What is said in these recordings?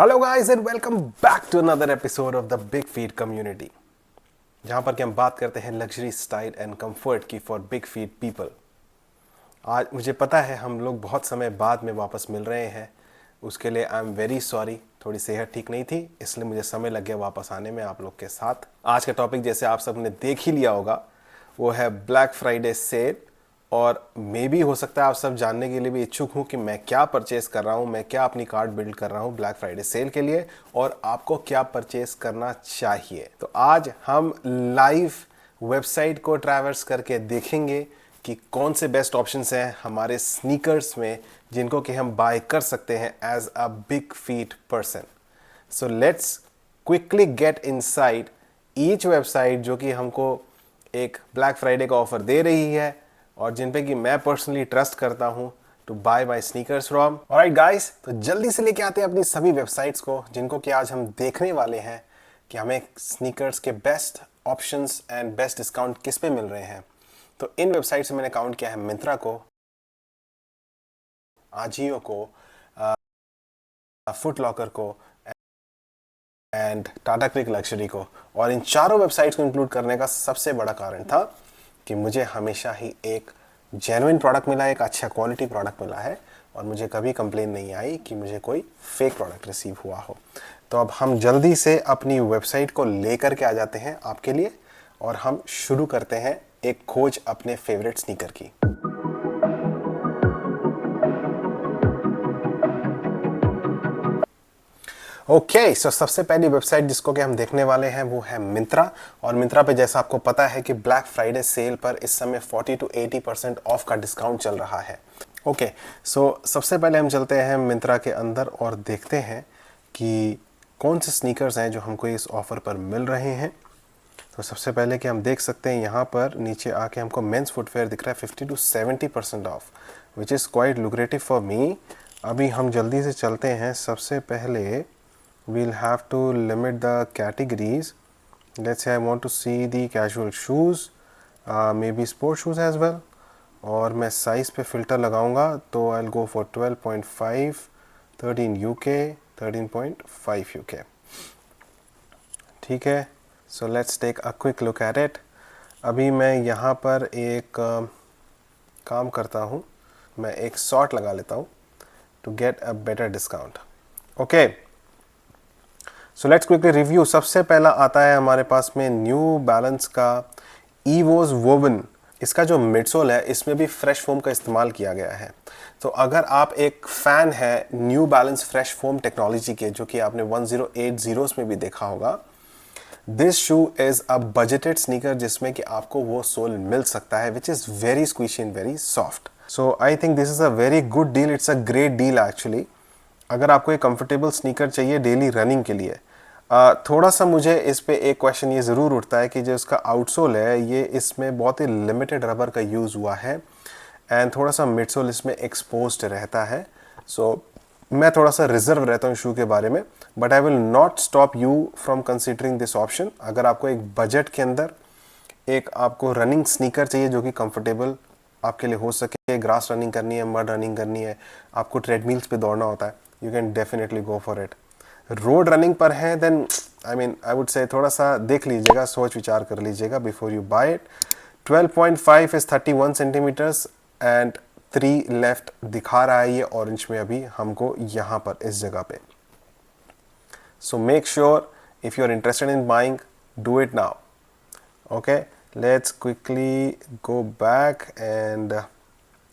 Hello guys and welcome back to another episode of the big feet community, जहां पर कि हम बात करते हैं लग्जरी स्टाइल एंड कंफर्ट की फॉर बिग फीट पीपल। आज मुझे पता है हम लोग बहुत समय बाद में वापस मिल रहे हैं, उसके लिए आई एम वेरी सॉरी। थोड़ी सेहत ठीक नहीं थी, इसलिए मुझे समय लग गया वापस आने में आप लोग के साथ। आज का टॉपिक जैसे आप सब ने देख ही लिया होगा, वो है ब्लैक फ्राइडे सेल। और मे भी हो सकता है आप सब जानने के लिए भी इच्छुक हूँ कि मैं क्या परचेस कर रहा हूँ, मैं क्या अपनी कार्ट बिल्ड कर रहा हूँ ब्लैक फ्राइडे सेल के लिए, और आपको क्या परचेस करना चाहिए। तो आज हम लाइव वेबसाइट को ट्रैवर्स करके देखेंगे कि कौन से बेस्ट ऑप्शंस हैं हमारे स्नीकर्स में, जिनको कि हम बाय कर सकते हैं as a big feet person. So let's quickly get inside each website जो कि हमको एक ब्लैक फ्राइडे का ऑफर दे रही है और जिन पे कि मैं पर्सनली ट्रस्ट करता हूं to buy my sneakers from. Alright guys, तो जल्दी से लेके आते हैं अपनी सभी वेबसाइट्स को जिनको कि आज हम देखने वाले हैं कि हमें स्नीकर्स के best options and best discount किस पे मिल रहे हैं। तो इन वेबसाइट से मैंने काउंट किया है मिंत्रा को, आजियो को, फुट लॉकर को एंड टाटा क्लिक लग्जरी को। और इन चारों वेबसाइट्स को इंक्लूड करने का सबसे बड़ा कारण था कि मुझे हमेशा ही एक जेन्युइन प्रोडक्ट मिला, एक अच्छा क्वालिटी प्रोडक्ट मिला है और मुझे कभी कंप्लेन नहीं आई कि मुझे कोई फेक प्रोडक्ट रिसीव हुआ हो। तो अब हम जल्दी से अपनी वेबसाइट को लेकर के आ जाते हैं आपके लिए और हम शुरू करते हैं एक खोज अपने फेवरेट स्नीकर की। ओके, सो सबसे पहली वेबसाइट जिसको कि हम देखने वाले हैं वो है मिंत्रा। और मिंत्रा पे जैसा आपको पता है कि ब्लैक फ्राइडे सेल पर इस समय 40 to 80% ऑफ का डिस्काउंट चल रहा है। ओके, सो सबसे पहले हम चलते हैं मिंत्रा के अंदर और देखते हैं कि कौन से स्नीकर्स हैं जो हमको इस ऑफ़र पर मिल रहे हैं। तो सबसे पहले कि हम देख सकते हैं यहाँ पर नीचे आके हमको मेंस फुटवेयर दिख रहा है 50 to 70% of, which is quite lucrative for me. अभी हम जल्दी से चलते हैं। सबसे पहले we'll have to limit the categories. Let's say I want to see the casual shoes, maybe sport shoes as well. और मैं साइज़ पे फ़िल्टर लगाऊंगा तो I'll go for 12.5, 13 UK, 13.5 UK। ठीक है, so let's take a quick look at it। अभी मैं यहाँ पर एक काम करता हूँ, मैं एक शॉर्ट लगा लेता हूँ to get a better discount। Okay, so let's quickly review. सबसे पहला आता है हमारे पास में न्यू बैलेंस का ईवोज वोवन। इसका जो मिडसोल है इसमें भी फ्रेश फोम का इस्तेमाल किया गया है। तो अगर आप एक फ़ैन है New balance fresh foam technology के, जो कि आपने 1080s में भी देखा होगा, this shoe is a budgeted sneaker जिसमें कि आपको वो सोल मिल सकता है which is very squishy and very soft. So I think this is a very good deal, it's a great deal actually. अगर आपको एक कंफर्टेबल स्नीकर चाहिए डेली रनिंग के लिए, थोड़ा सा मुझे इस पे एक क्वेश्चन ये ज़रूर उठता है कि जो इसका आउटसोल है ये इसमें बहुत ही लिमिटेड रबर का यूज़ हुआ है एंड थोड़ा सा मिडसोल इसमें एक्सपोज्ड रहता है। सो मैं थोड़ा सा रिजर्व रहता हूँ शू के बारे में, but I will not stop you from considering this option. अगर आपको एक बजट के अंदर एक आपको रनिंग स्नीकर चाहिए जो कि कंफर्टेबल आपके लिए हो सके, ग्रास रनिंग करनी है, मड रनिंग करनी है, आपको ट्रेडमिल्स पे दौड़ना होता है, you can definitely go for it. Road running पर है देन आई वुड से थोड़ा सा देख लीजिएगा, सोच विचार कर लीजिएगा before you buy it. 12.5 is 31 centimetres and 3 left दिखा रहा है ये ऑरेंज में अभी हमको यहाँ पर इस जगह पे। So make sure if you are interested in buying, do it now. Okay, let's quickly go back and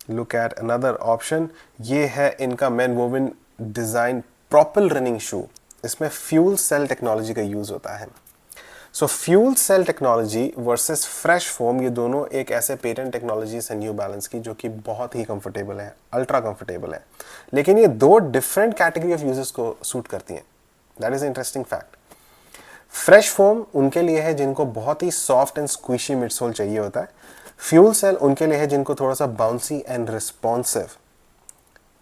look at another option। ये है इनका man woven design propel running shoe. इसमें फ्यूल सेल टेक्नोलॉजी का use होता है। So fuel cell technology versus fresh foam, ये दोनों एक ऐसे पेटेंट टेक्नोलॉजीज है न्यू बैलेंस की जो कि बहुत ही कंफर्टेबल है, अल्ट्रा कंफर्टेबल है, लेकिन ये दो डिफरेंट कैटेगरी ऑफ यूजर्स को सूट करती हैं। That is interesting fact. Fresh foam उनके लिए है जिनको बहुत ही सॉफ्ट एंड स्क्विशी मिडसोल चाहिए होता है। फ्यूल सेल उनके लिए है जिनको थोड़ा सा बाउंसी एंड रिस्पॉन्सिव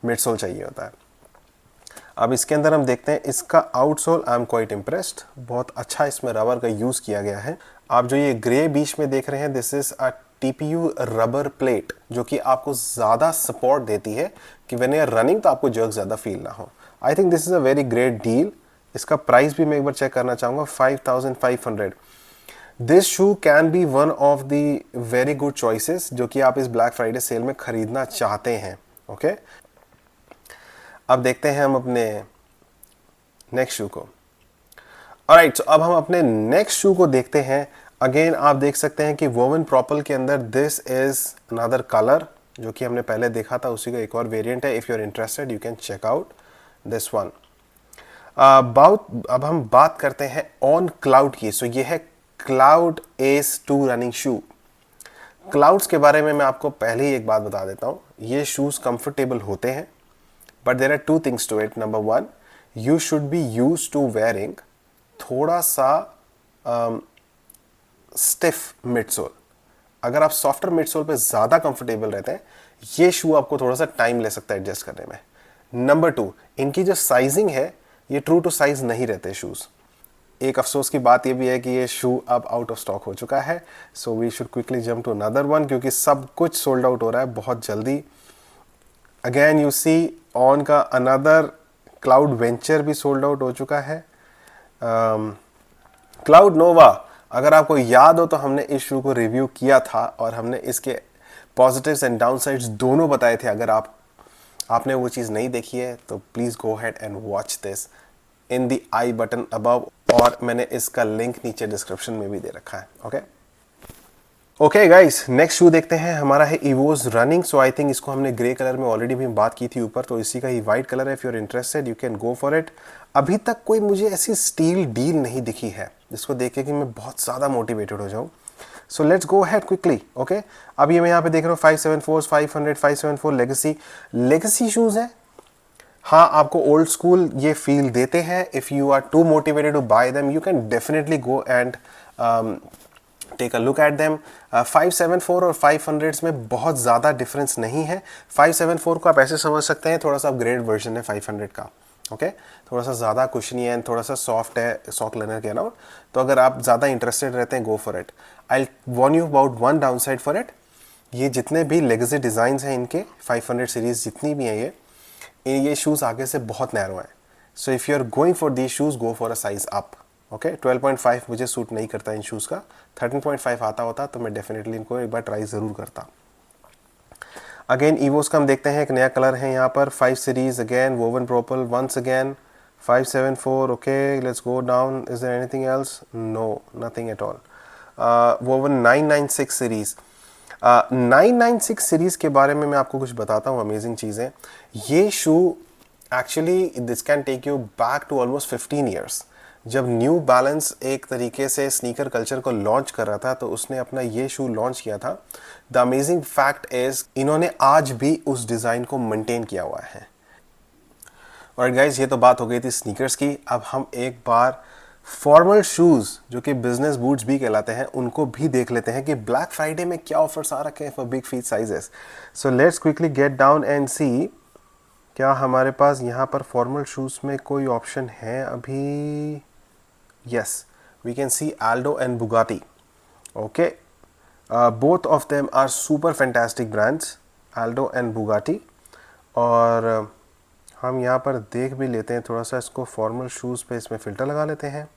मिडसोल चाहिए होता है। अब इसके अंदर हम देखते हैं इसका outsole. I am quite impressed, बहुत अच्छा इसमें रबर का यूज़ किया गया है। आप जो ये ग्रे बीच में देख रहे हैं, this is a TPU rubber plate जो कि आपको ज़्यादा सपोर्ट देती है कि व्हेन यू आर रनिंग तो आपको जर्क ज़्यादा फील ना हो। I think this is a very great deal. इसका प्राइस भी मैं एक बार चेक करना चाहूँगा, 5500। This shoe can be one of the very good choices जो कि आप इस ब्लैक फ्राइडे सेल में खरीदना चाहते हैं। ओके, अब देखते हैं हम अपने नेक्स्ट शू को। ऑलराइट, अब हम अपने नेक्स्ट शू को देखते हैं। अगेन आप देख सकते हैं कि वोवन प्रोपल के अंदर दिस इज अनदर कलर जो कि हमने पहले देखा था, उसी का एक और वेरिएंट है। If you are interested you can check out this one. अब हम बात करते हैं ऑन क्लाउड की। सो ये है cloud S 2 running shoe. Clouds के बारे में मैं आपको पहले ही एक बात बता देता हूँ, ये शूज़ कंफर्टेबल होते हैं, but there are two things to it. Number one, you should be used to wearing थोड़ा सा स्टिफ मिडसोल। अगर आप सॉफ्टर मिडसोल पे ज़्यादा कंफर्टेबल रहते हैं, ये शू आपको थोड़ा सा टाइम ले सकता है एडजस्ट करने में। नंबर टू, इनकी जो साइजिंग है ये ट्रू टू साइज नहीं रहते शूज़। एक अफसोस की बात ये भी है कि ये शू अब आउट ऑफ स्टॉक हो चुका है। So we should quickly jump to another one, क्योंकि सब कुछ सोल्ड आउट हो रहा है बहुत जल्दी। अगेन यू सी ऑन का अनदर क्लाउड वेंचर भी सोल्ड आउट हो चुका है। क्लाउड नोवा, अगर आपको याद हो तो हमने इस शू को रिव्यू किया था और हमने इसके पॉजिटिव्स एंड डाउनसाइड्स दोनों बताए थे। अगर आपने वो चीज़ नहीं देखी है तो please go ahead and watch this in the I button above, और मैंने इसका लिंक नीचे डिस्क्रिप्शन में भी दे रखा है। ओके गाइस, नेक्स्ट शू देखते हैं। हमारा है इवोज रनिंग। सो आई थिंक इसको हमने ग्रे कलर में ऑलरेडी भी बात की थी ऊपर, तो इसी का ही वाइट कलर है। If you are interested you can go for it. अभी तक कोई मुझे ऐसी स्टील डील नहीं दिखी है जिसको देख के कि मैं बहुत ज़्यादा मोटिवेटेड हो जाऊँ। So let's go had quickly. Okay, अब ये मैं यहाँ पे देख रहा हूँ 574, 500, 574 लेगेसी शूज़ हैं। हाँ, आपको ओल्ड स्कूल ये फील देते हैं। If you are too motivated to buy them you can definitely go and take a look at them. 574 और 500 में बहुत ज़्यादा डिफरेंस नहीं है। 574 को आप ऐसे समझ सकते हैं, थोड़ा सा अपग्रेड वर्जन है 500 का। ओके, थोड़ा सा ज़्यादा कुशनी है, थोड़ा सा सॉफ्ट है, सॉक लेनर के अलाउट। तो अगर आप ज़्यादा इंटरेस्टेड रहते हैं, गो for it. I Warne you about one down side for it. ये जितने भी लेगेसी डिज़ाइंस हैं इनके 500 सीरीज़ जितनी भी हैं, ये शूज़ आगे से बहुत नैरो हैं। So if you are going for these shoes go for a size up. Okay, 12.5 मुझे सूट नहीं करता इन शूज़ का। 13.5 आता होता तो मैं डेफिनेटली इनको एक बार ट्राई ज़रूर करता। अगेन ईवोस का हम देखते हैं, एक नया कलर है यहाँ पर 5 series. Again woven propel once again 574। Okay, let's go down. Is there anything else? No, nothing at all. Woven 996 series. 996 series के बारे में मैं आपको कुछ बताता हूँ, अमेजिंग चीज़ें। ये shoe actually this can take you back to almost 15 years. जब न्यू बैलेंस एक तरीके से स्नीकर कल्चर को लॉन्च कर रहा था तो उसने अपना ये शू लॉन्च किया था। द अमेजिंग फैक्ट इज इन्होंने आज भी उस डिज़ाइन को मेंटेन किया हुआ है। और गाइज, ये तो बात हो गई थी स्नीकर्स की। अब हम एक बार फॉर्मल शूज़ जो कि बिजनेस बूट्स भी कहलाते हैं उनको भी देख लेते हैं कि ब्लैक फ्राइडे में क्या ऑफर्स आ रखे हैं for big feet sizes. So let's quickly get down and see क्या हमारे पास यहाँ पर फॉर्मल शूज़ में कोई ऑप्शन है अभी। Yes, we can see Aldo and Bugatti. Okay, both of them are super fantastic brands, Aldo and Bugatti. और हम यहाँ पर देख भी लेते हैं थोड़ा सा इसको, फॉर्मल शूज़ पे इसमें फ़िल्टर लगा लेते हैं।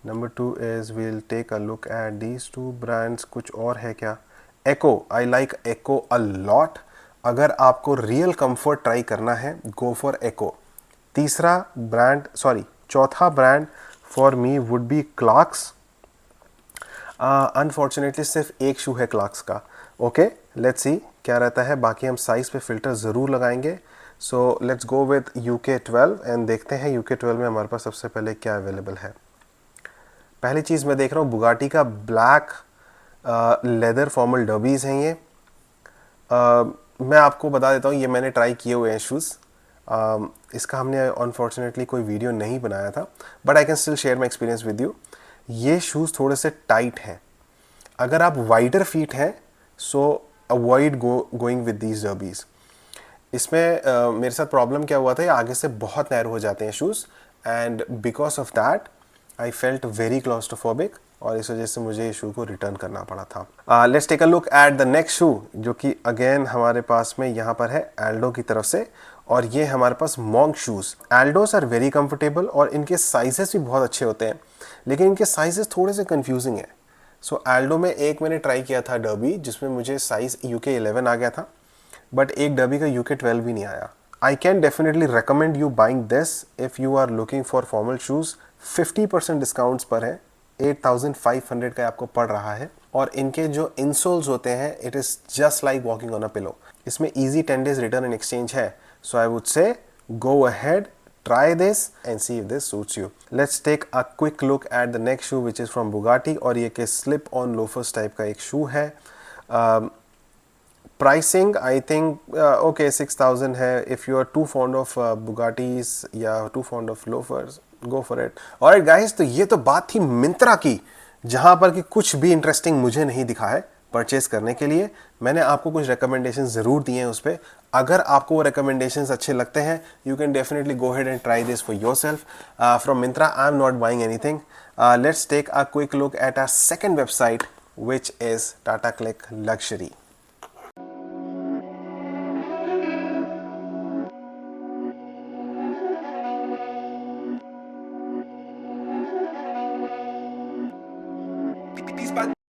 Number 2 is we'll take a look at these two brands. कुछ और है क्या? Ecco, I like Ecco a lot. अगर आपको रियल कंफर्ट ट्राई करना है गो फॉर एको। चौथा brand for me would be Clarks. Unfortunately सिर्फ एक शू है क्लार्क्स का। ओके, लेट्स सी क्या रहता है। बाकी हम साइज़ पे फ़िल्टर ज़रूर लगाएंगे। So let's go with UK12 and देखते हैं UK12 में हमारे पास सबसे पहले क्या अवेलेबल है। पहली चीज़ मैं देख रहा हूँ बुगाटी का ब्लैक लेदर फॉर्मल डर्बीज़ हैं ये। मैं आपको बता देता हूँ, ये मैंने ट्राई किए हुए हैं शूज़। इसका हमने अनफॉर्चुनेटली कोई वीडियो नहीं बनाया था, but I can still share my experience with you. ये शूज़ थोड़े से टाइट हैं। अगर आप वाइडर फीट हैं so avoid going with these derbies. इसमें मेरे साथ प्रॉब्लम क्या हुआ था, ये आगे से बहुत नैरो हो जाते हैं shoes and because of that I felt very claustrophobic और इस वजह से मुझे ये शू को रिटर्न करना पड़ा था। Let's take a look at the next shoe जो कि अगेन हमारे पास में यहाँ पर है एल्डो की तरफ से, और ये हमारे पास monk shoes. Aldos are very comfortable और इनके साइजेस भी बहुत अच्छे होते हैं, लेकिन इनके साइजेस थोड़े से कंफ्यूजिंग है। सो एल्डो में एक मैंने ट्राई किया था डर्बी, जिसमें मुझे साइज़ यूके 11 आ गया था, बट एक डर्बी का यूके 12 भी नहीं आया। I can definitely recommend you buying this if you are looking for formal shoes. 50% discounts पर है, 8500 का आपको पड़ रहा है। और इनके जो इंसोल्स होते हैं, it is just like walking on a pillow. इसमें easy 10 days return and exchange है। So I would say go ahead, try this and see if this suits you. Let's take a quick look at the next shoe which is from Bugatti और ये के slip on loafers type का एक शू है। Pricing I think okay 6000 है। If you are too fond of Bugattis या too fond of loafers, go for it. Alright guys, तो ये तो बात थी मिंत्रा की, जहां पर कि कुछ भी इंटरेस्टिंग मुझे नहीं दिखा है परचेज करने के लिए। मैंने आपको कुछ रिकमेंडेशन ज़रूर दिए हैं उस पर। अगर आपको वो रिकमेंडेशंस अच्छे लगते हैं, you can definitely go ahead and try this for yourself from Myntra. I am not buying anything. Let's take a quick look at our second website which is Tata Cliq luxury.